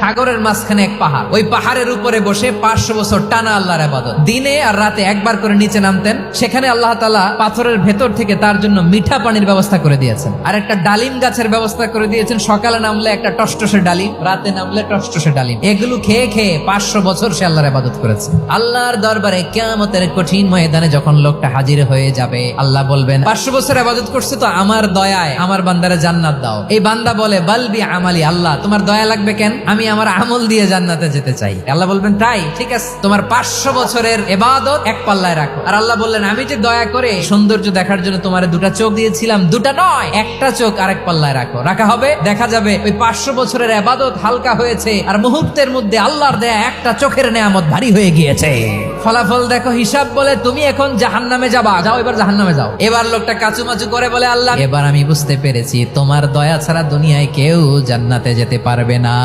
সাগরের মাঝখানে এক পাহাড়, ওই পাহাড়ের উপরে বসে 500 বছর টানা আল্লাহর ইবাদত। দিনে আর রাতে একবার করে নিচে নামতেন। সেখানে আল্লাহ তাআলা পাথরের ভেতর থেকে তার জন্য মিঠা পানির ব্যবস্থা করে দিয়েছেন, আর একটা ডালিম গাছের ব্যবস্থা করে দিয়েছেন। সকালে নামলে একটা টসটসে ডালিম, রাতে নামলে টসটসে ডালিম। এগুলো খেয়ে খেয়ে 500 বছর সে আল্লাহর ইবাদত করেছে। আল্লাহর দরবারে কিয়ামতের কঠিন ময়দানে যখন লোকটা হাজির হয়ে যাবে, আল্লাহ বলবেন 500 বছর ইবাদত করছে তো আমার দয়ায় আমার বান্দারে জান্নাত দাও। এই বান্দা বলে বালবি আমালি, আল্লাহ তোমার দয়া লাগবে কেন, আমি আমার আমল দিয়ে জান্নাতে যেতে চাই। আল্লাহ বলবেন তাই, ঠিক আছে, তোমার 500 বছরের ইবাদত এক পাল্লায় রাখো। আর আল্লাহ বললেন আমি যে দয়া করে সৌন্দর্য দেখার জন্য তোমারে 2টা চোখ দিয়েছিলাম, 2টা নয়, একটা চোখ আরেক পাল্লায় রাখো। রাখা হবে, দেখা যাবে ওই 500 বছরের ইবাদত হালকা হয়েছে, আর মুহূর্তের মধ্যে আল্লাহর দেয়া একটা চোখের নেয়ামত ভারী হয়ে গিয়েছে। ফলাফল দেখো, হিসাব বলে তুমি এখন জাহান্নামে যাবা, যাও এবার জাহান্নামে যাও। এবার লোকটা কাচুমাচু করে বলে আল্লাহ এবার আমি বুঝতে পেরেছি তোমার দয়া ছাড়া দুনিয়ায় কেউ জান্নাতে যেতে পারবে না।